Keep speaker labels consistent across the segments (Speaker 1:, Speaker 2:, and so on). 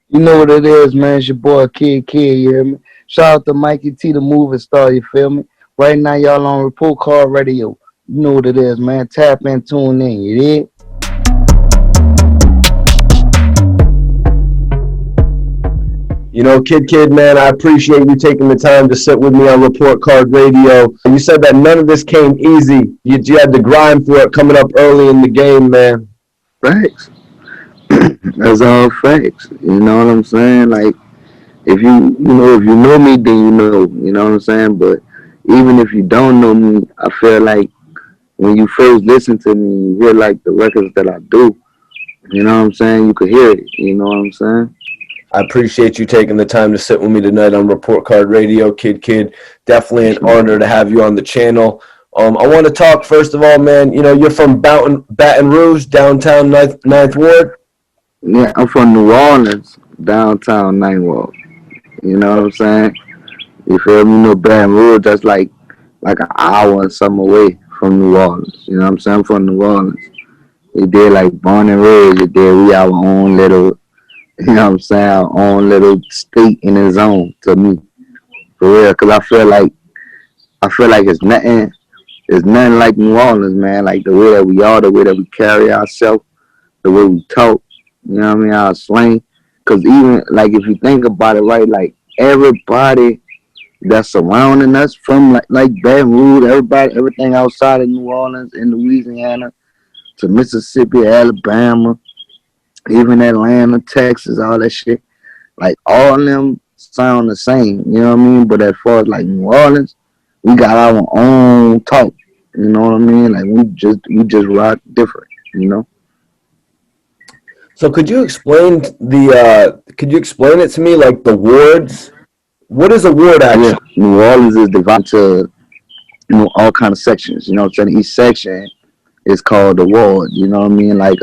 Speaker 1: You know what it is, man. It's your boy Kid, you hear me? Shout out to Mikey T, the movie star, you feel me? Right now, y'all on Report Card Radio. You know what it is, man. Tap in, tune in, you dig?
Speaker 2: Kid, man, I appreciate you taking the time to sit with me on Report Card Radio. You said that none of this came easy. You had to grind for it coming up early in the game, man.
Speaker 1: Facts. That's all facts. You know what I'm saying? Like, if you know me, then you know what I'm saying? But even if you don't know me, I feel like when you first listen to me, you hear like the records that I do. You know what I'm saying? You could hear it. You know what I'm saying?
Speaker 2: I appreciate you taking the time to sit with me tonight on Report Card Radio, Kid. Definitely an
Speaker 1: Sure.
Speaker 2: honor to have you on the channel. I want to talk, first of all, man, you're from Baton Rouge, downtown Ninth Ward.
Speaker 1: Yeah, I'm from New Orleans, downtown Ninth Ward. You know what I'm saying? You feel me? No Baton Rouge, that's like an hour and something away from New Orleans. You know what I'm saying? I'm from New Orleans. We did like born and raised. We did we our own little, you know what I'm saying? Our own little state in its own to me, for real. Cause I feel like it's nothing like New Orleans, man. Like the way that we are, the way that we carry ourselves, the way we talk. You know what I mean? Our slang. Cause even like if you think about it, right? Like everybody that's surrounding us from like Baton Rouge, everybody, everything outside of New Orleans in Louisiana to Mississippi, Alabama, even Atlanta, Texas, all that shit. Like all of them sound the same. You know what I mean? But as far as like New Orleans, we got our own talk. You know what I mean? Like we just rock different. You know?
Speaker 2: So could you explain it to me, like the wards? What is a ward
Speaker 1: Yeah.
Speaker 2: actually?
Speaker 1: New Orleans is divided to all kind of sections. You know what I'm saying? Each section is called the ward. You know what I mean? Like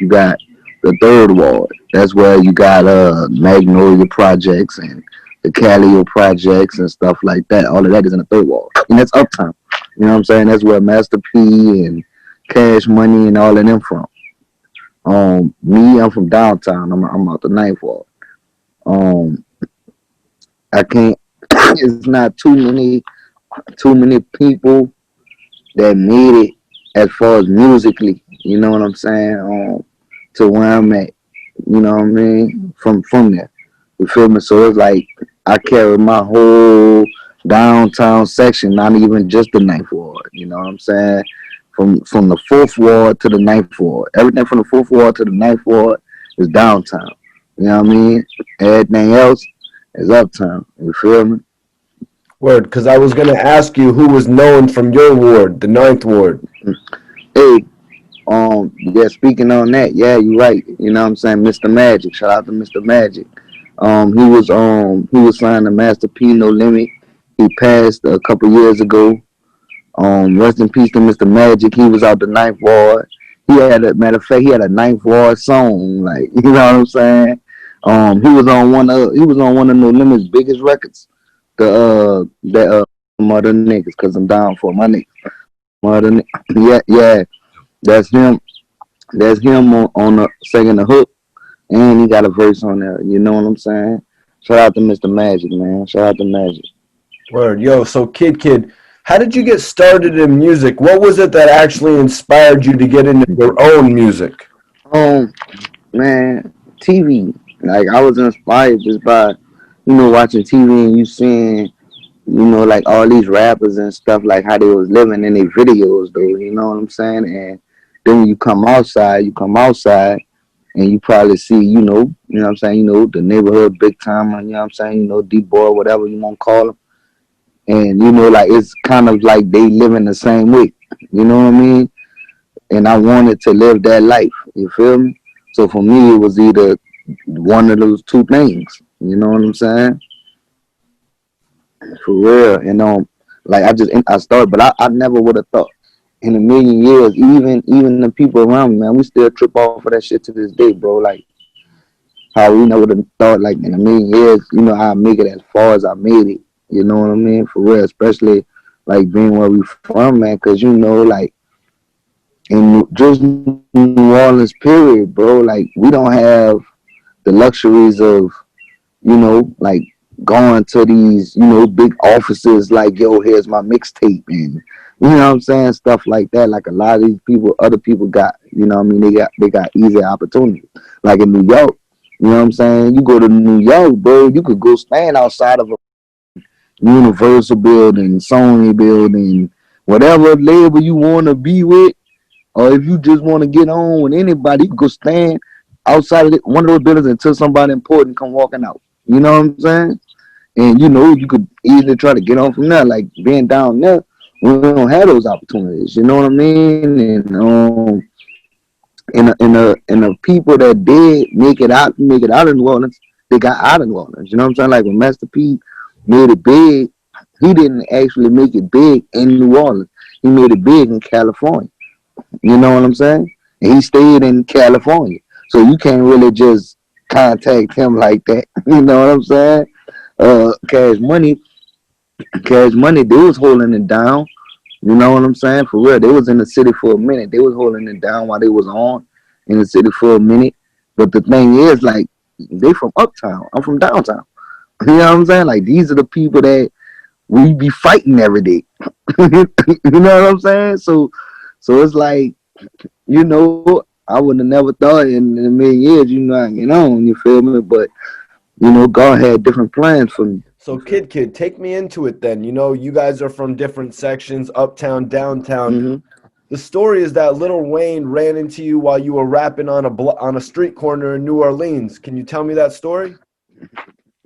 Speaker 1: you got the third ward. That's where you got Magnolia projects and the Calio projects and stuff like that. All of that is in the third ward. And that's uptown. You know what I'm saying? That's where Master P and Cash Money and all of them from. Me, I'm from downtown. I'm out the ninth ward. Um, I can't. It's not too many people that made it as far as musically. You know what I'm saying? To where I'm at. You know what I mean? From there. You feel me? So it's like I carry my whole downtown section, not even just the ninth ward. You know what I'm saying? From the fourth ward to the ninth ward. Everything from the fourth ward to the ninth ward is downtown. You know what I mean? Everything else is uptown. You feel me?
Speaker 2: Word, because I was gonna ask you who was known from your ward, the Ninth Ward.
Speaker 1: Hey, yeah, speaking on that, yeah, you're right. You know what I'm saying? Mr. Magic. Shout out to Mr. Magic. He was signed to Master P No Limit. He passed a couple years ago. Rest in peace to Mr. Magic. He was out the ninth ward. He had a matter of fact, he had a ninth ward song. Like, you know what I'm saying? He was on one of No Limit's biggest records. Mother niggas, cause I'm down for my niggas. Yeah, yeah. That's him. That's him on the singing the hook, and he got a verse on there. You know what I'm saying? Shout out to Mr. Magic, man. Shout out to Magic.
Speaker 2: Word, yo. So kid, how did you get started in music? What was it that actually inspired you to get into your own music?
Speaker 1: Um, man, TV. Like I was inspired just by, watching TV and you seeing, like all these rappers and stuff, like how they was living in their videos, though. You know what I'm saying? And then when you come outside, and you probably see, what I'm saying, the neighborhood big time, you know what I'm saying, D-boy, whatever you want to call them. And, like it's kind of like they living the same way. You know what I mean? And I wanted to live that life. You feel me? So for me, it was either one of those two things. You know what I'm saying? For real. And like I started, but I never would have thought in a million years, even the people around me, man, we still trip off of that shit to this day, bro. Like how we never would have thought, like in a million years, I make it as far as I made it. You know what I mean? For real, especially like being where we from, man, because like in just New Orleans, period, bro. Like we don't have the luxuries of, like going to these, big offices like, yo, here's my mixtape and you know what I'm saying, stuff like that. Like a lot of these people, other people got, what I mean, they got easy opportunities. Like in New York, you know what I'm saying? You go to New York, bro, you could go stand outside of a Universal building, Sony building, whatever label you want to be with, or if you just want to get on with anybody, you can go stand outside of one of those buildings until somebody important come walking out. You know what I'm saying? And you could easily try to get on from there. Like being down there, we don't have those opportunities. You know what I mean? And the people that did make it out in New Orleans, they got out of New Orleans. You know what I'm saying? Like when Master P made it big, he didn't actually make it big in New Orleans. He made it big in California. You know what I'm saying? And he stayed in California. So you can't really just contact him like that. You know what I'm saying? Cash Money, Cash Money, they was holding it down. You know what I'm saying? For real. They was in the city for a minute. They was holding it down while they was on in the city for a minute. But the thing is, like, they from uptown. I'm from downtown. You know what I'm saying? Like these are the people that we be fighting every day. You know what I'm saying? So it's like, I would have never thought in a million years, I get on, you feel me? But, God had different plans for me.
Speaker 2: So, Kid, take me into it then. You know, you guys are from different sections, uptown, downtown.
Speaker 1: Hmm.
Speaker 2: The story is that Lil Wayne ran into you while you were rapping on on a street corner in New Orleans. Can you tell me that story?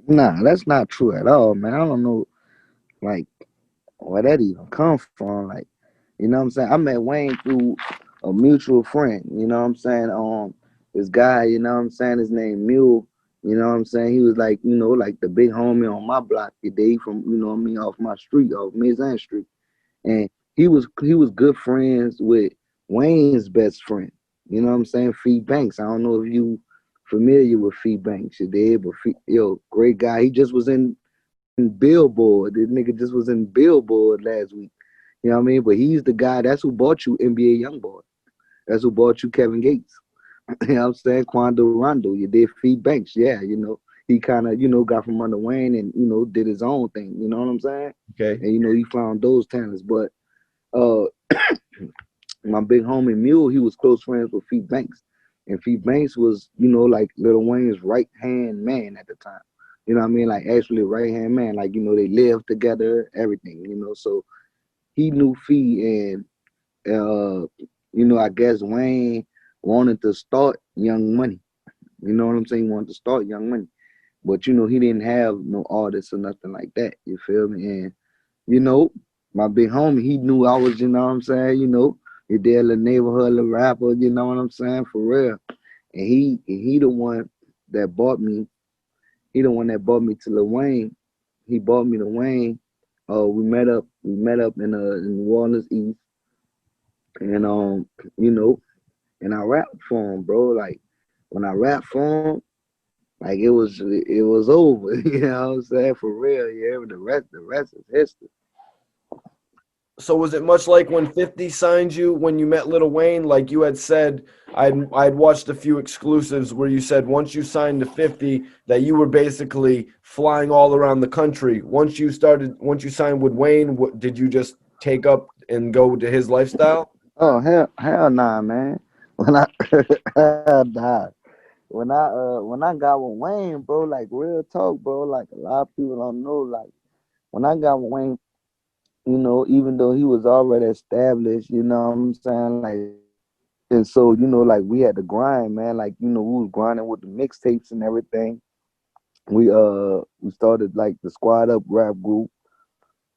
Speaker 1: Nah, that's not true at all, man. I don't know, like, where that even come from. Like, you know what I'm saying? I met Wayne through a mutual friend. You know what I'm saying? This guy, you know what I'm saying? His name Mule. You know what I'm saying? He was like, like the big homie on my block. He from, what I mean, off my street, off Maison Street. And he was good friends with Wayne's best friend. You know what I'm saying? Fee Banks. I don't know if you familiar with Fee Banks. You did, but great guy. He just was in Billboard. This nigga just was in Billboard last week. You know what I mean? But he's the guy. That's who bought you NBA YoungBoy. That's who bought you Kevin Gates. You know what I'm saying? Quando Rondo. You did Fee Banks. Yeah, he kind of got from under Wayne and did his own thing. You know what I'm saying?
Speaker 2: Okay.
Speaker 1: And he found those talents. But uh, my big homie Mule, he was close friends with Fee Banks, and Fee Banks was like Lil Wayne's right hand man at the time. You know what I mean? Like actually right hand man. Like they lived together, everything. So he knew Fee, and I guess Wayne wanted to start Young Money. You know what I'm saying? He wanted to start Young Money, but he didn't have no artists or nothing like that. You feel me? And you know, my big homie, he knew I was, he did a neighborhood little rapper, you know what I'm saying, for real. And he the one that bought me. He the one that bought me to Lil Wayne. He bought me to Wayne. We met up in New Orleans East, and you know, and I rapped for him, bro. Like when I rapped for him, like it was over. You know what I'm saying? For real, yeah. The rest is history.
Speaker 2: So was it much like when 50 signed you when you met Lil Wayne? Like you had said, I'd watched a few exclusives where you said once you signed to 50 that you were basically flying all around the country. Once you signed with Wayne, did you just take up and go to his lifestyle?
Speaker 1: Oh hell nah, man. When I hell nah. When I got with Wayne, bro, like real talk, bro, like a lot of people don't know, like when I got with Wayne, even though he was already established, you know what I'm saying, like, and so like we had to grind, man, like we was grinding with the mixtapes and everything. We started like the Squad Up rap group,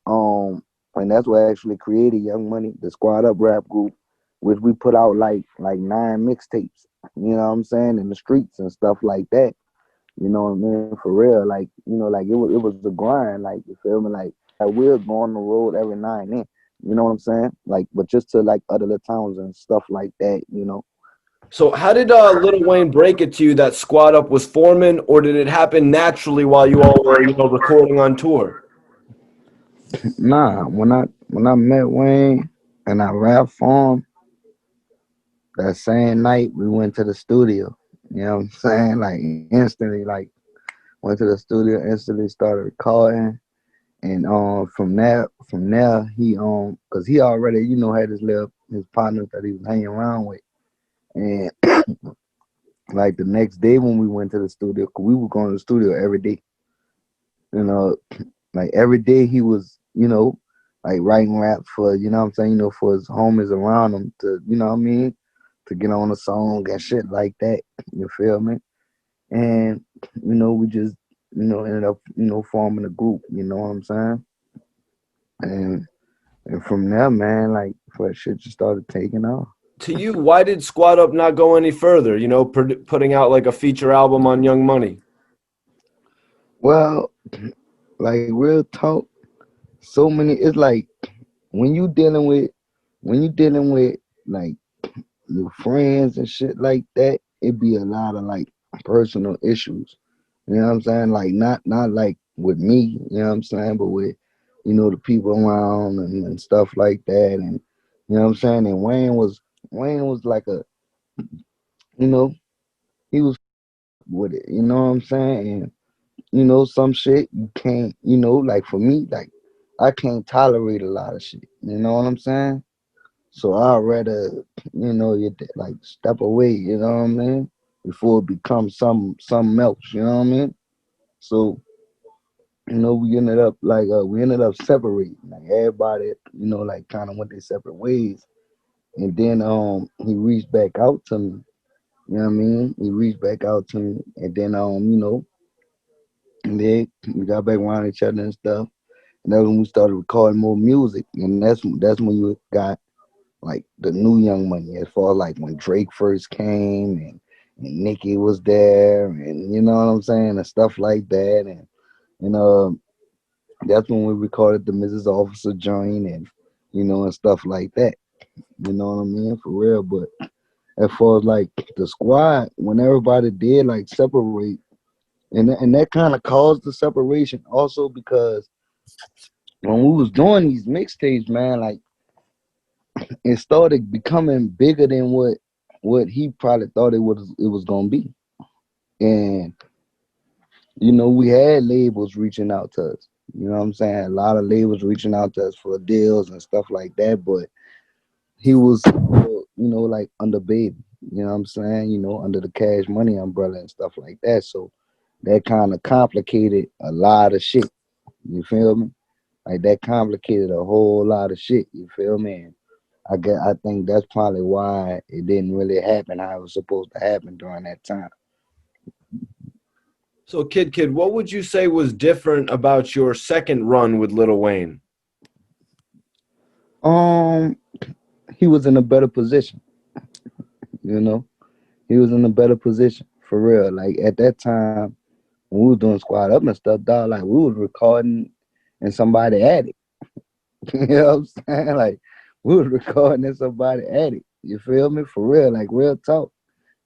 Speaker 1: um, and that's what actually created Young Money, the Squad Up rap group, which we put out like 9 mixtapes, you know what I'm saying, in the streets and stuff like that. You know what I mean? For real. Like, like it was a grind, like you feel me? Like we'll go on the road every now and then. You know what I'm saying? Like, but just to like other little towns and stuff like that.
Speaker 2: So how did Lil Wayne break it to you that Squad Up was forming, or did it happen naturally while you all were, recording on tour?
Speaker 1: Nah, when I met Wayne and I rapped for him, that same night we went to the studio. You know what I'm saying? Like instantly, like went to the studio, instantly started recording, and from there, cause he already, had his partners that he was hanging around with, and like the next day when we went to the studio, 'cause we were going to the studio every day, you know, like every day he was, like writing rap for, what I'm saying, for his homies around him to, what I mean, to get on a song and shit like that. You feel me? And we just ended up forming a group. You know what I'm saying? And from there, man, like for shit just started taking off.
Speaker 2: To you, why did Squad Up not go any further? Putting out like a feature album on Young Money.
Speaker 1: Well, like real talk, so many. It's like when you dealing with like your friends and shit like that, it be a lot of like personal issues. You know what I'm saying? Like not like with me, you know what I'm saying, but with the people around and stuff like that, and you know what I'm saying. And Wayne was like you know, he was with it. You know what I'm saying? And some shit you can't. Like for me, like I can't tolerate a lot of shit. You know what I'm saying? So I'd rather, like step away, you know what I mean? Before it becomes something else, you know what I mean? So, we ended up separating. Like everybody, like kind of went their separate ways. And then he reached back out to me. You know what I mean? He reached back out to me and then and then we got back around each other and stuff. And that's when we started recording more music. And that's when you got like the new Young Money, as far as like when Drake first came and Nicki was there, and you know what I'm saying, and stuff like that, and that's when we recorded the Mrs. Officer joint, and and stuff like that. You know what I mean, for real. But as far as like the squad, when everybody did like separate, and that kind of caused the separation also because when we was doing these mixtapes, man, like it started becoming bigger than what he probably thought it was gonna be. And we had labels reaching out to us. You know what I'm saying? A lot of labels reaching out to us for deals and stuff like that. But he was, like under baby. You know what I'm saying? Under the Cash Money umbrella and stuff like that. So that kind of complicated a lot of shit. You feel me? Like that complicated a whole lot of shit. You feel me? And I think that's probably why it didn't really happen how it was supposed to happen during that time.
Speaker 2: So, Kid, what would you say was different about your second run with Lil Wayne?
Speaker 1: Um, he was in a better position. You know, he was in a better position for real. Like at that time when we was doing Squad Up and stuff, dog, like we was recording in somebody attic. You know what I'm saying? Like we was recording in somebody attic. You feel me? For real, like real talk.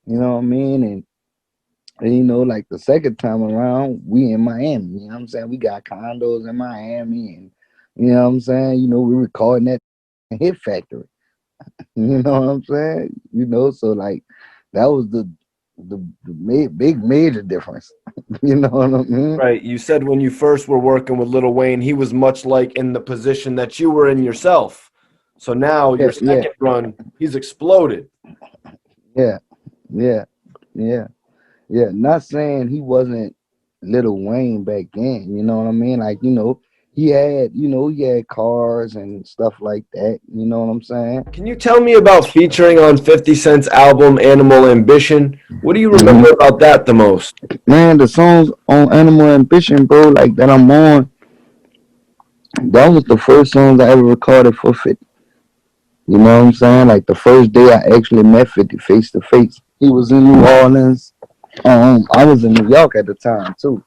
Speaker 1: You know what I mean? And like the second time around, we in Miami. You know what I'm saying? We got condos in Miami, and you know what I'm saying. We recording that Hit Factory. You know what I'm saying? So like that was the big major difference. You know what I mean?
Speaker 2: Right. You said when you first were working with Lil Wayne, he was much like in the position that you were in yourself. So now
Speaker 1: Yeah,
Speaker 2: your
Speaker 1: yeah,
Speaker 2: second run, he's exploded.
Speaker 1: yeah, yeah, yeah, yeah. Not saying he wasn't Little Wayne back then. You know what I mean? Like he had cars and stuff like that. You know what I'm saying?
Speaker 2: Can you tell me about featuring on 50 Cent's album Animal Ambition? What do you remember
Speaker 1: Hmm.
Speaker 2: about that the most?
Speaker 1: Man, the songs on Animal Ambition, bro, like that I'm on, that was the first songs I ever recorded for 50. You know what I'm saying? Like the first day I actually met 50 face to face. He was in New Orleans. I was in New York at the time too.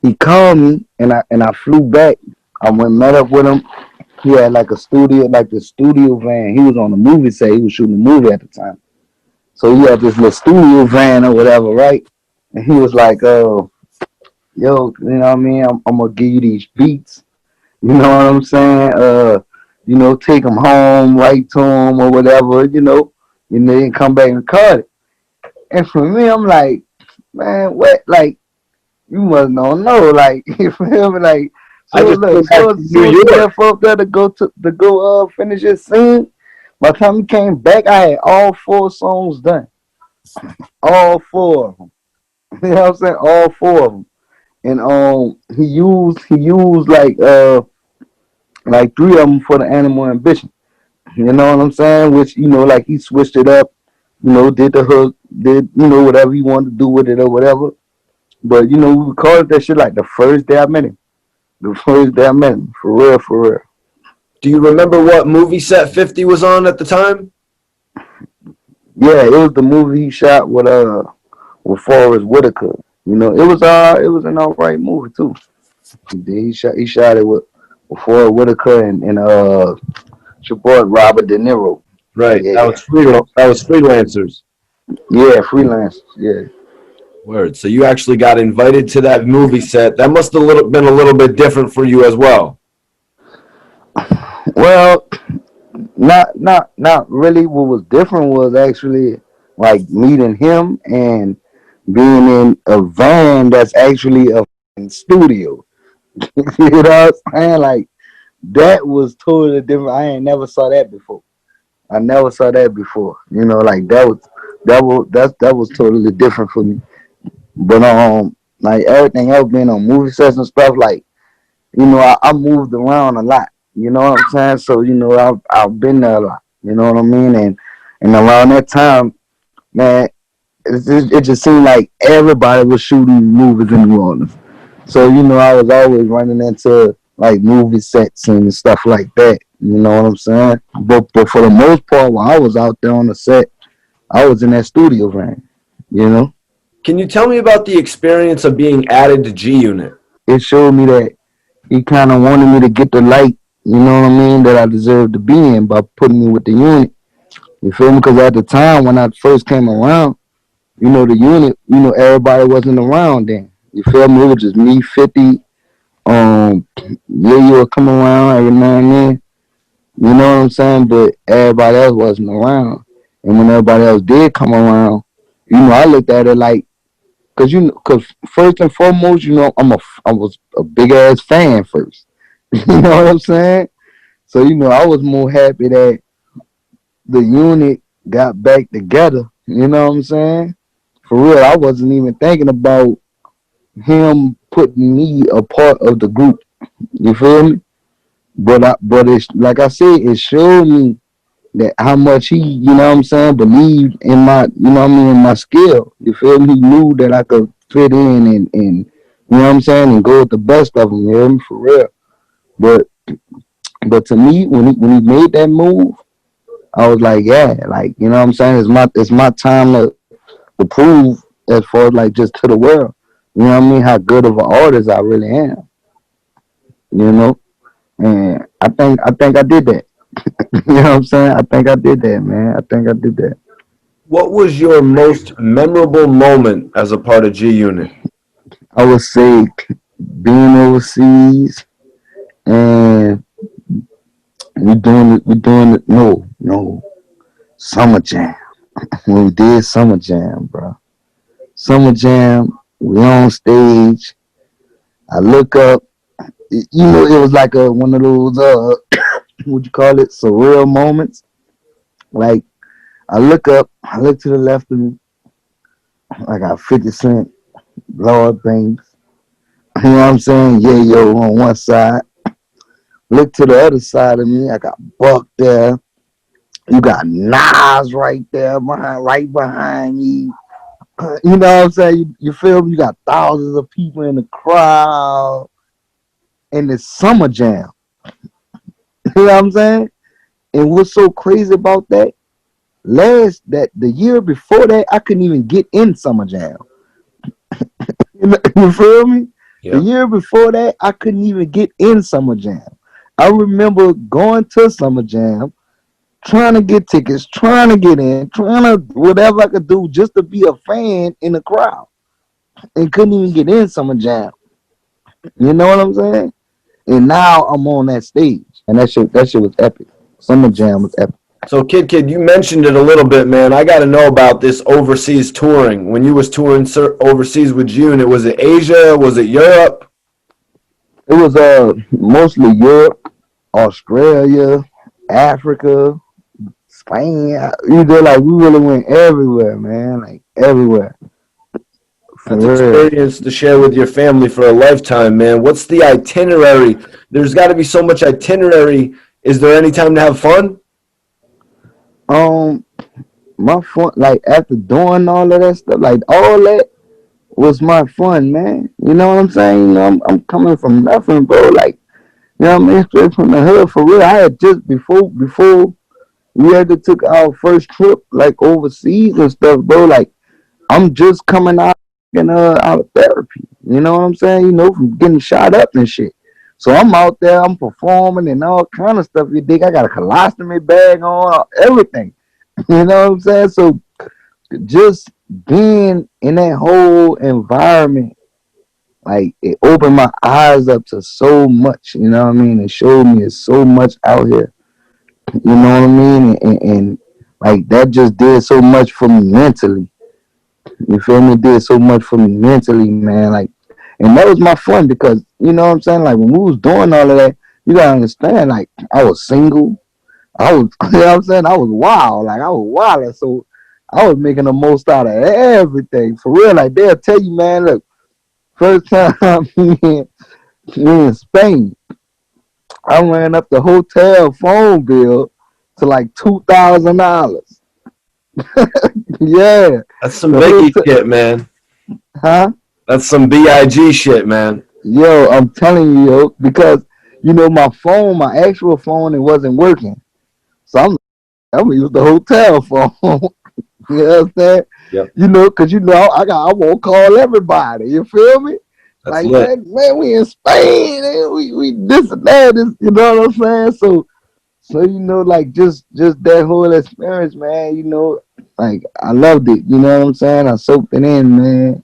Speaker 1: He called me and I flew back. I went met up with him. He had like a studio, like the studio van. He was on a movie set. He was shooting a movie at the time. So he had this little studio van or whatever, right? And he was like, yo, you know what I mean? I'm gonna give you these beats. You know what I'm saying? Take them home, write to them or whatever, and then come back and cut it. And for me, I'm like, man, what? Like, you must don't know. Like, you feel me? Like,
Speaker 2: I
Speaker 1: so
Speaker 2: just flew
Speaker 1: look,
Speaker 2: back
Speaker 1: so
Speaker 2: to New
Speaker 1: so as he
Speaker 2: York.
Speaker 1: left up there to go finish his scene. By the time he came back, I had all four songs done. All four of them. You know what I'm saying? All four of them. And he used like three of them for the Animal Ambition. You know what I'm saying? Which like he switched it up. Did the hook, did whatever he wanted to do with it or whatever. But we recorded that shit like the first day I met him. The first day I met him, for real, for real.
Speaker 2: Do you remember what movie set 50 was on at the time?
Speaker 1: Yeah, it was the movie he shot with Forrest Whitaker. It was an alright movie too. He shot it with Forrest Whitaker and your boy Robert De Niro.
Speaker 2: Right.
Speaker 1: Yeah,
Speaker 2: That
Speaker 1: yeah,
Speaker 2: was freelancers.
Speaker 1: yeah. Freelance. Yeah.
Speaker 2: Word. So you actually got invited to that movie set. That must have been a little bit different for you as well.
Speaker 1: Well, not really. What was different was actually like meeting him and being in a van that's actually a studio. You know what I'm saying? Like that was totally different. I ain't never saw that before. I never saw that before. Like that was totally different for me. But like everything else being on movie sets and stuff, like I moved around a lot. You know what I'm saying? So I've been there a lot. You know what I mean? And around that time, man, it just seemed like everybody was shooting movies in New Orleans. So I was always running into like movie sets and stuff like that. You know what I'm saying? But for the most part, while I was out there on the set, I was in that studio van. You know,
Speaker 2: Can you tell me about the experience of being added to G Unit?
Speaker 1: it showed me that he kind of wanted me to get the light. You know what I mean? That I deserved to be in by putting me with the unit. You feel me? Because at the time when I first came around, the unit, everybody wasn't around then. You feel me? It was just me, 50. Yeah, you would come around every now and then. You know what I'm saying? But everybody else wasn't around. And when everybody else did come around, I looked at it like, cause first and foremost, I was a big ass fan first. You know what I'm saying? So I was more happy that the unit got back together. You know what I'm saying? For real, I wasn't even thinking about him putting me a part of the group. You feel me? But it's like I said, it showed me that how much he, what I'm saying, believed in my, in my skill. You feel me? He knew that I could fit in and what I'm saying, and go with the best of them. You hear me? For real. But but to me, when he made that move, I was like, yeah, like what I'm saying, it's my time to prove as far as like just to the world. You know what I mean? How good of an artist I really am. You know, and I think I did that. You know what I'm saying? I think I did that, man. I think I did that.
Speaker 2: What was your most memorable moment as a part of G Unit?
Speaker 1: I would say being overseas and we doing it. No, summer jam. When we did summer jam, bro. Summer jam. We on stage. I look up. It was like one of those what you call it, surreal moments. Like I look up. I look to the left of me. I got 50 Cent, Lord Banks. You know what I'm saying? Yeah, yo, on one side. Look to the other side of me. I got Buck there. You got Nas right behind me. You know what I'm saying? You feel me? You got thousands of people in the crowd, and it's summer jam. You know what I'm saying? And what's so crazy about that? The year before that, I couldn't even get in summer jam. You feel me? The
Speaker 2: Yeah.
Speaker 1: year before that, I couldn't even get in summer jam. I remember going to summer jam, trying to get tickets, trying to get in, trying to whatever I could do just to be a fan in the crowd, and couldn't even get in summer jam. You know what I'm saying? And now I'm on that stage, and that shit was epic. Summer jam was epic.
Speaker 2: So, Kid, you mentioned it a little bit, man. I got to know about this overseas touring. When you was touring overseas with June, was it Asia? Was it Europe?
Speaker 1: It was mostly Europe, Australia, Africa, Spain. You know, like we really went everywhere, man. Like everywhere. For
Speaker 2: That's
Speaker 1: real.
Speaker 2: experience to share with your family for a lifetime, man. What's the itinerary? There's got to be so much itinerary. Is there any time to have fun?
Speaker 1: Um, my fun, like after doing all of that stuff, like all that was my fun, man. You know what I'm saying? You know, I'm coming from nothing, bro. Like, you know what I mean? Straight from the hood, for real. I had just before we had to took our first trip, like overseas and stuff, bro. Like, I'm just coming out and out of therapy. You know what I'm saying? You know, from getting shot up and shit. So I'm out there, I'm performing and all kind of stuff. You dig? I got a colostomy bag on, everything. You know what I'm saying? So just being in that whole environment, like it opened my eyes up to so much. You know what I mean? It showed me it's so much out here. You know what I mean? And like that just did so much for me mentally. You feel me? It did so much for me mentally, man. Like, and that was my fun because you know what I'm saying. Like when we was doing all of that, you gotta understand. Like I was single. I was, you know what I'm saying. I was wild. Like I was wild. So I was making the most out of everything for real. Like they'll tell you, man. Look, first time me in Spain, I ran up the hotel phone bill to like $2,000. Yeah,
Speaker 2: That's some
Speaker 1: the
Speaker 2: Biggie
Speaker 1: hotel,
Speaker 2: shit, man.
Speaker 1: huh?
Speaker 2: That's some Big shit, man.
Speaker 1: Yo, I'm telling you, yo, because you know my phone, my actual phone, it wasn't working. So I'm gonna use the hotel phone. You know what I'm saying?
Speaker 2: Yep,
Speaker 1: You know, cause you know I won't call everybody. You feel me?
Speaker 2: that's
Speaker 1: Like
Speaker 2: lit.
Speaker 1: man, we in Spain, and we this and that. This, you know what I'm saying? So you know, like just that whole experience, man. You know, like I loved it. You know what I'm saying? I soaked it in, man.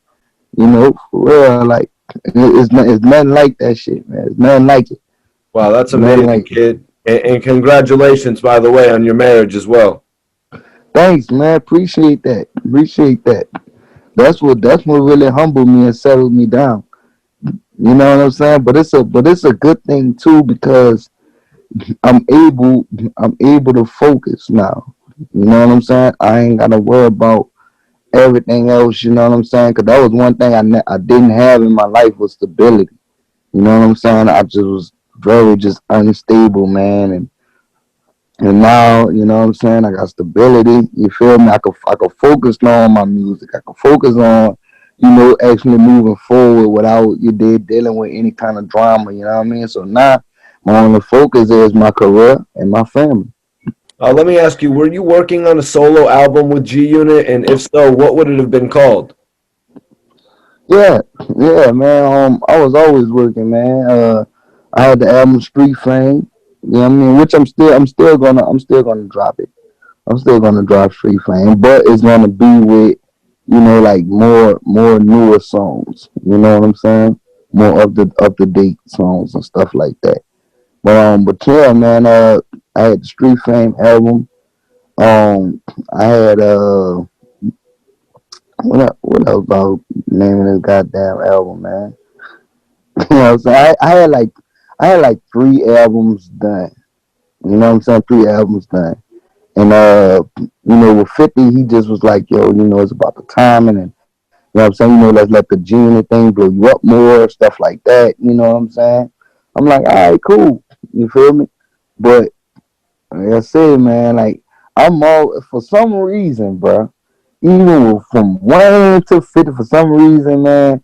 Speaker 1: You know, for real. Like it's nothing like that shit, man. It's nothing like it.
Speaker 2: Wow, that's
Speaker 1: Nothing
Speaker 2: amazing,
Speaker 1: like it.
Speaker 2: kid. And congratulations, by the way, on your marriage as well.
Speaker 1: Thanks, man. Appreciate that. Appreciate that. That's what really humbled me and settled me down. You know what I'm saying? But it's a good thing too because I'm able I'm able to focus now. You know what I'm saying? I ain't gotta worry about everything else. You know what I'm saying? Because that was one thing I didn't have in my life was stability. You know what I'm saying? I just was very just unstable, man, and now, you know what I'm saying? I got stability. You feel me? I could focus now on my music. I could focus on, you know, actually moving forward without you dealing with any kind of drama. You know what I mean? So now my only focus is my career and my family.
Speaker 2: Let me ask you, were you working on a solo album with G Unit? And if so, what would it have been called?
Speaker 1: Yeah, yeah, man. I was always working, man. I had the album Street Fame. You know what I mean? Which I'm still gonna drop it. I'm still gonna drop Street Flame, but it's gonna be with, you know, like more newer songs. You know what I'm saying? More up to date songs and stuff like that. But yeah, man. I had the Street Fame album. I had what else about naming this goddamn album, man? You know what I'm saying? I had like 3 albums done. You know what I'm saying? 3 albums done. And you know, with 50, he just was like, yo, you know, it's about the timing and you know what I'm saying? You know, let's let the gene and thing blow you up more, stuff like that. You know what I'm saying? I'm like, all right, cool. You feel me? But like I said, man, like I'm all for some reason, bro. Even from 1 to 50, for some reason, man,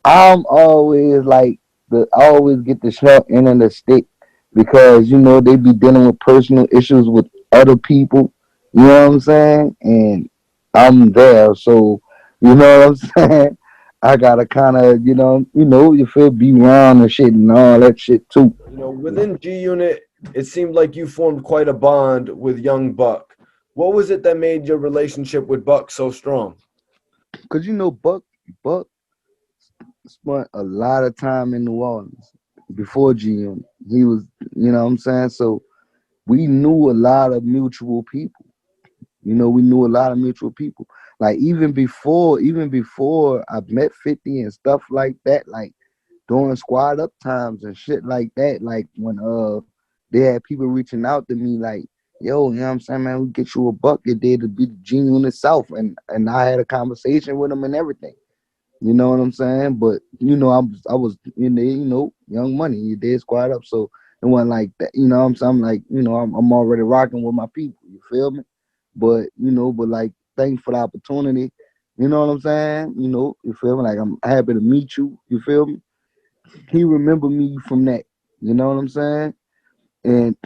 Speaker 1: I'm always like I always get the short end of the stick because you know they be dealing with personal issues with other people. You know what I'm saying? And I'm there, so you know what I'm saying. I gotta kind of you feel be around and shit and all that shit too.
Speaker 2: Within G Unit, it seemed like you formed quite a bond with young Buck. What was it that made your relationship with Buck so strong?
Speaker 1: Cause you know Buck spent a lot of time in New Orleans before G Unit. He was, you know what I'm saying. So we knew a lot of mutual people. You know, we knew a lot of mutual people. Like even before I met 50 and stuff like that, like during squad up times and shit like that, like when they had people reaching out to me like, yo, you know what I'm saying, man, we get you a bucket there to be the genie in the South, and I had a conversation with them and everything. You know what I'm saying? But I was in there, young money, you did squad up, so it wasn't like that. You know what I'm saying? I'm like, I'm already rocking with my people. You feel me? But like, thanks for the opportunity. You know what I'm saying? You feel me? Like, I'm happy to meet you. You feel me? He remember me from that. You know what I'm saying? And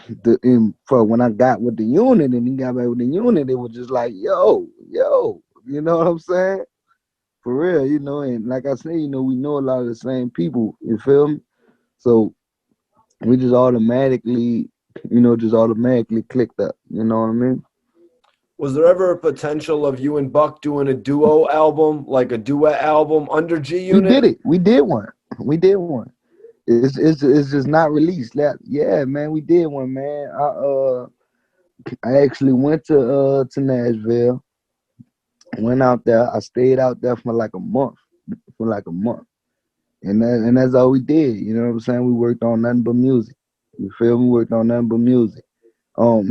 Speaker 1: for when I got with the unit and he got back with the unit, it was just like, yo, you know what I'm saying? For real, and like I say, we know a lot of the same people. You feel me? So we just automatically clicked up. You know what I mean?
Speaker 2: Was there ever a potential of you and Buck doing a duo album, like a duet album under G
Speaker 1: We
Speaker 2: Unit?
Speaker 1: did it. We did one. We did one. It's just not released. Yeah, man, we did one, man. I actually went to Nashville. Went out there. I stayed out there for like a month. For like a month. And that's all we did. You know what I'm saying? We worked on nothing but music. You feel me? We worked on nothing but music.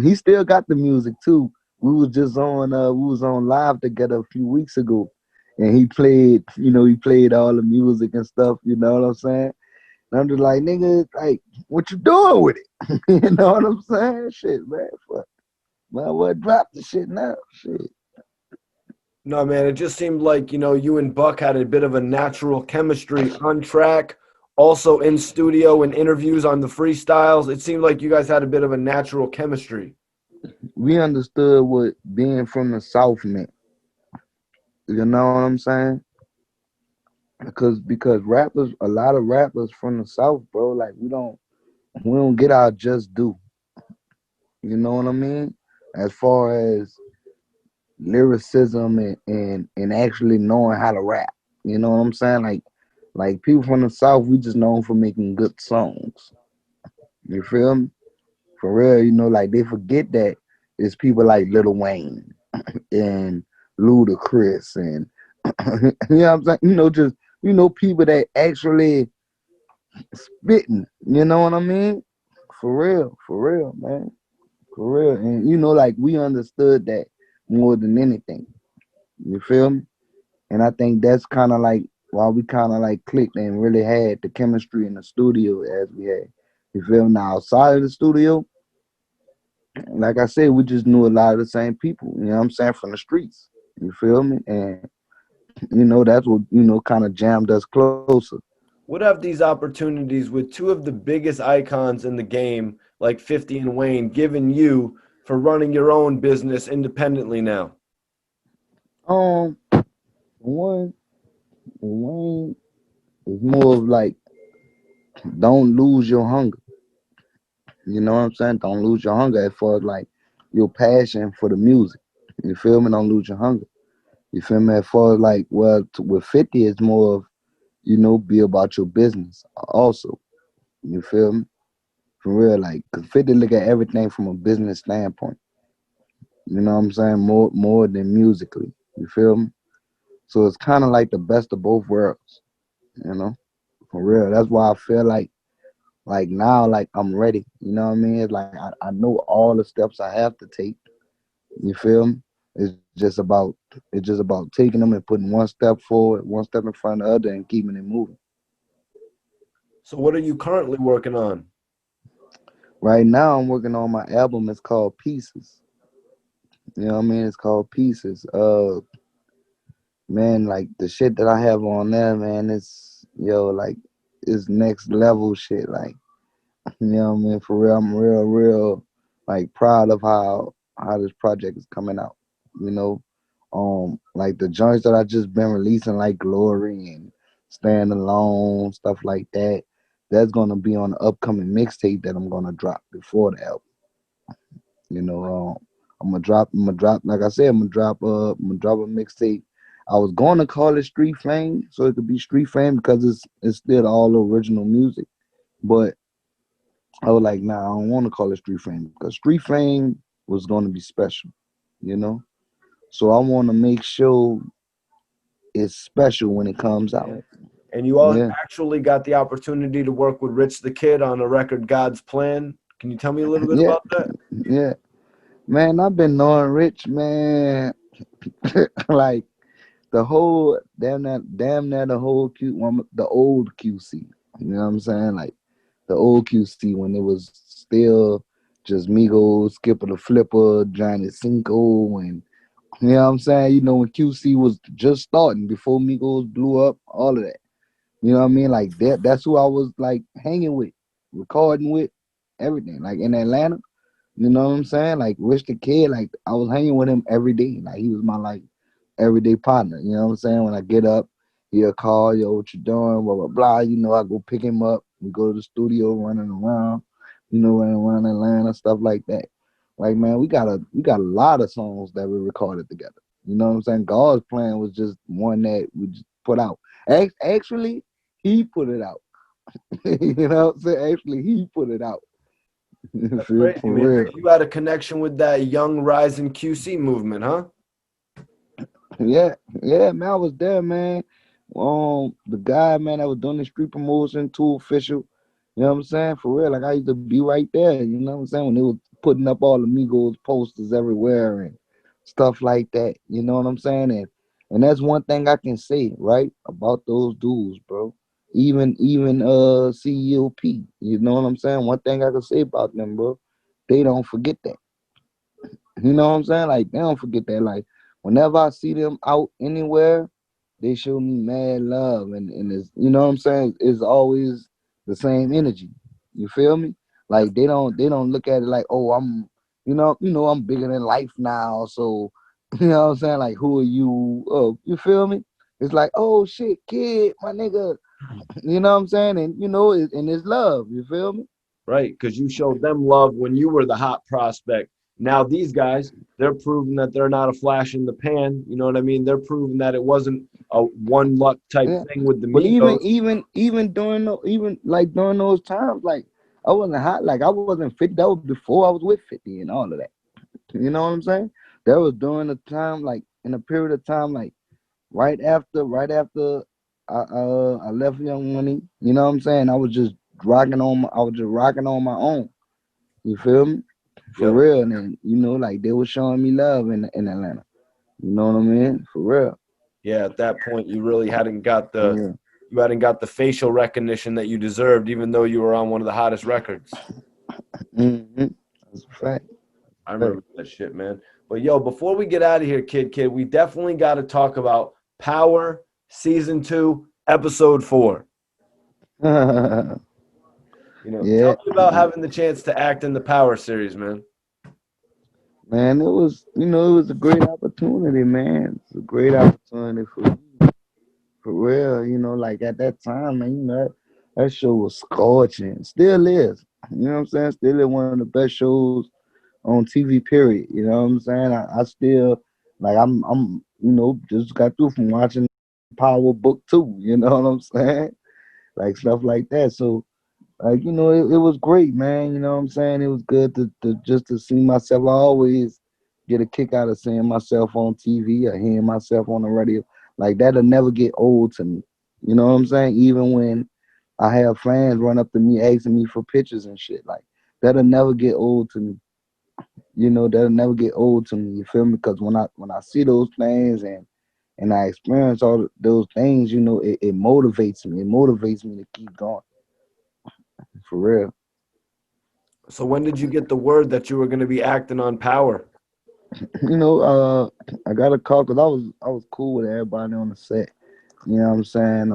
Speaker 1: He still got the music too. We was on live together a few weeks ago, and he played all the music and stuff. You know what I'm saying? And I'm just like, nigga, like, what you doing with it? You know what I'm saying? Shit, man. Fuck. Man, what, drop the shit now? Shit.
Speaker 2: No, man, it just seemed like, you and Buck had a bit of a natural chemistry on track, also in studio and interviews on the freestyles. It seemed like you guys had a bit of a natural chemistry.
Speaker 1: We understood what being from the South meant. You know what I'm saying? Because rappers, a lot of rappers from the South, bro, like we don't get our just due. You know what I mean? As far as lyricism and actually knowing how to rap. You know what I'm saying? Like people from the South, we just known for making good songs. You feel me? For real, like they forget that it's people like Lil Wayne and Ludacris and you know what I'm saying? Just people that actually spitting. You know what I mean? For real, man. For real. And like we understood that more than anything. You feel me? And I think that's kind of like why we kind of like clicked and really had the chemistry in the studio as we had. You feel me? Now outside of the studio, like I said, we just knew a lot of the same people. You know what I'm saying? From the streets. You feel me? And that's what kind of jammed us closer.
Speaker 2: Would have these opportunities with two of the biggest icons in the game, like 50 and Wayne, given you for running your own business independently now?
Speaker 1: Um, one Wayne is more of like, don't lose your hunger. You know what I'm saying? Don't lose your hunger as far as like your passion for the music. You feel me? Don't lose your hunger. You feel me? As far as like, well, with 50, it's more of, be about your business also. You feel me? For real, like, 'cause 50 look at everything from a business standpoint. You know what I'm saying? More than musically. You feel me? So it's kind of like the best of both worlds. You know? For real. That's why I feel like now, like I'm ready. You know what I mean? It's like I know all the steps I have to take. You feel me? It's just about taking them and putting one step forward, one step in front of the other, and keeping it moving.
Speaker 2: So, what are you currently working on?
Speaker 1: Right now, I'm working on my album. It's called Pieces. You know what I mean? It's called Pieces. Man, like the shit that I have on there, man, like it's next level shit. Like, you know what I mean? For real, I'm real, like proud of how this project is coming out. You know, like the joints that I just been releasing, like Glory and Stand Alone, stuff like that. That's gonna be on the upcoming mixtape that I'm gonna drop before the album. You know, I'm gonna drop. Like I said, I'm gonna drop a mixtape. I was going to call it Street Fame, so it could be Street Fame because it's still all original music. But I was like, nah, I don't want to call it street fame because street fame was going to be special, you know. So I want to make sure it's special when it comes out.
Speaker 2: Yeah. And you all
Speaker 1: Yeah,
Speaker 2: actually got the opportunity to work with Rich the Kid on a record, God's Plan. Can you tell me a little bit
Speaker 1: yeah,
Speaker 2: about that?
Speaker 1: yeah. Man, I've been knowing Rich, man, like the whole damn near the whole the old QC. You know what I'm saying? Like the old QC when it was still just Migos, Skipper the Flipper, Johnny Cinco, and you know what I'm saying? You know when QC was just starting before Migos blew up, all of that. You know what I mean? Like that's who I was like hanging with, recording with, everything. Like in Atlanta. You know what I'm saying? Like Rich the Kid, like I was hanging with him every day. Like he was my like everyday partner. You know what I'm saying? When I get up, he'll call, yo, what you doing? Blah blah blah. You know, I go pick him up. We go to the studio running around, running around Atlanta, stuff like that. Like man, we got a lot of songs that we recorded together. You know what I'm saying? God's Plan was just one that we just put out. Actually, he put it out. You know what I'm saying? Actually, he put it out.
Speaker 2: That's
Speaker 1: For
Speaker 2: crazy, man.
Speaker 1: real.
Speaker 2: So you had a connection with that young rising QC movement, huh?
Speaker 1: Yeah, yeah, man, I was there, man. The guy, man, that was doing the street promotion, too official. You know what I'm saying? For real, like I used to be right there. You know what I'm saying? When they was putting up all the Migos posters everywhere and stuff like that. You know what I'm saying? And that's one thing I can say, right, about those dudes, bro. Even CEOP. You know what I'm saying? One thing I can say about them, bro, they don't forget that. You know what I'm saying? Like they don't forget that. Like whenever I see them out anywhere, they show me mad love, and it's you know what I'm saying. It's always the same energy. You feel me? Like they don't look at it like oh I'm I'm bigger than life now. So you know what I'm saying? Like who are you? Oh you feel me? It's like oh shit kid my nigga. You know what I'm saying? And and it's love. You feel me?
Speaker 2: Right, because you showed them love when you were the hot prospect. Now these guys, they're proving that they're not a flash in the pan. You know what I mean? They're proving that it wasn't a one luck type
Speaker 1: Yeah.
Speaker 2: thing with the
Speaker 1: But even
Speaker 2: Migos.
Speaker 1: even even during even like during those times, like I wasn't hot, like I wasn't 50. That was before I was with 50 and all of that. You know what I'm saying? That was during the time, like in a period of time, like right after I left Young Money. You know what I'm saying? I was just rocking on my own. You feel me? For
Speaker 2: Yep.
Speaker 1: real. And then, like they were showing me love in Atlanta. You know what I mean? For real.
Speaker 2: Yeah, at that point you really hadn't got the
Speaker 1: Yeah.
Speaker 2: you hadn't got the facial recognition that you deserved, even though you were on one of the hottest records.
Speaker 1: Hmm. That's a fact.
Speaker 2: I
Speaker 1: Fact.
Speaker 2: remember that shit, man. But yo, before we get out of here, kid, we definitely got to talk about Power Season 2, Episode 4. Tell
Speaker 1: Yeah,
Speaker 2: me about having the chance to act in the Power series, man.
Speaker 1: man, it was a great opportunity, man. It's a great opportunity for real. Like at that time, man, that show was scorching. Still is. You know what I'm saying? Still is one of the best shows on TV. Period. You know what I'm saying? I still like I'm just got through from watching Power Book 2. You know what I'm saying? Like stuff like that. So like, it was great, man. You know what I'm saying? It was good to just to see myself. I always get a kick out of seeing myself on TV or hearing myself on the radio. Like that'll never get old to me. You know what I'm saying? Even when I have fans run up to me asking me for pictures and shit. Like that'll never get old to me. That'll never get old to me. You feel me? Because when I see those things and I experience all those things, it motivates me. It motivates me to keep going. For real.
Speaker 2: So when did you get the word that you were going to be acting on Power?
Speaker 1: I got a call because I was cool with everybody on the set. You know what I'm saying?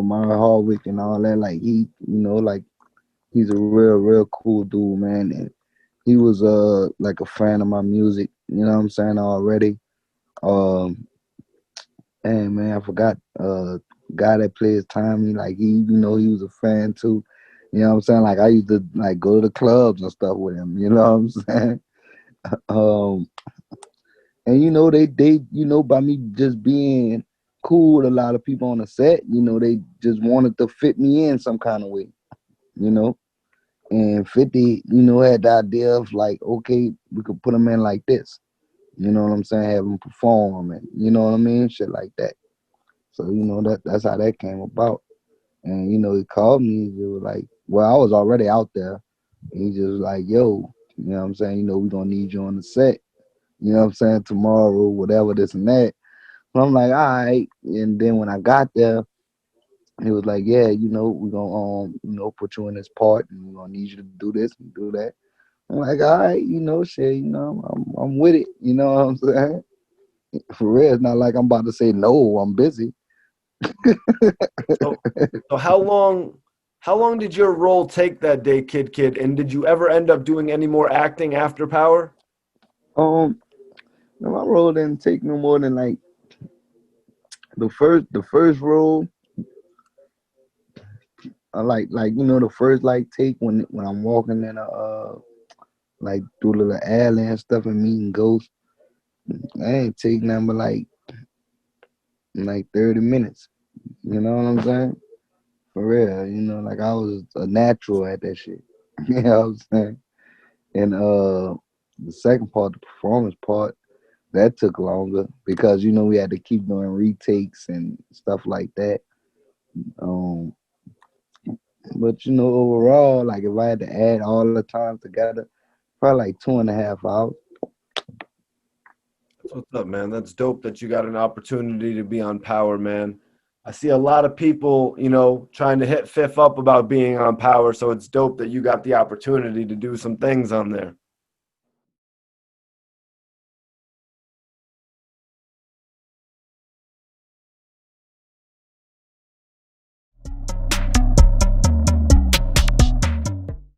Speaker 1: Myra Hardwick and all that. Like like he's a real cool dude, man. And he was like a fan of my music. You know what I'm saying already. Um, and man, I forgot guy that plays Tommy. Like he was a fan too. You know what I'm saying? Like I used to like go to the clubs and stuff with him. You know what I'm saying? Um, And by me just being cool with a lot of people on the set, they just wanted to fit me in some kind of way, you know. And 50, you know, had the idea of like, okay, we could put him in like this. You know what I'm saying? Have him perform and you know what I mean? Shit like that. So, you know, that's how that came about. And, you know, he called me, he was like, well, I was already out there. He just was like, yo, you know what I'm saying? You know, we're gonna need you on the set. You know what I'm saying? Tomorrow, whatever, this and that. So I'm like, all right. And then when I got there, he was like, yeah, you know, we're gonna you know, put you in this part and we're gonna need you to do this and do that. I'm like, all right, you know, shit, you know, I'm with it. You know what I'm saying? For real, it's not like I'm about to say no. I'm busy.
Speaker 2: So, so how long did your role take that day, Kid? And did you ever end up doing any more acting after Power?
Speaker 1: Um, no, my role didn't take no more than like the first role. Like you know the first like take when I'm walking in a like through the alley and stuff and meeting ghosts. I ain't take nothing but like 30 minutes. You know what I'm saying? For real, you know, like I was a natural at that shit. You know what I'm saying? And the second part, the performance part, that took longer because you know we had to keep doing retakes and stuff like that. Um, but you know, overall, like if I had to add all the time together, probably like 2.5 hours.
Speaker 2: That's what's up, man. That's dope that you got an opportunity to be on Power, man. I see a lot of people, trying to hit fifth up about being on Power, so it's dope that you got the opportunity to do some things on there.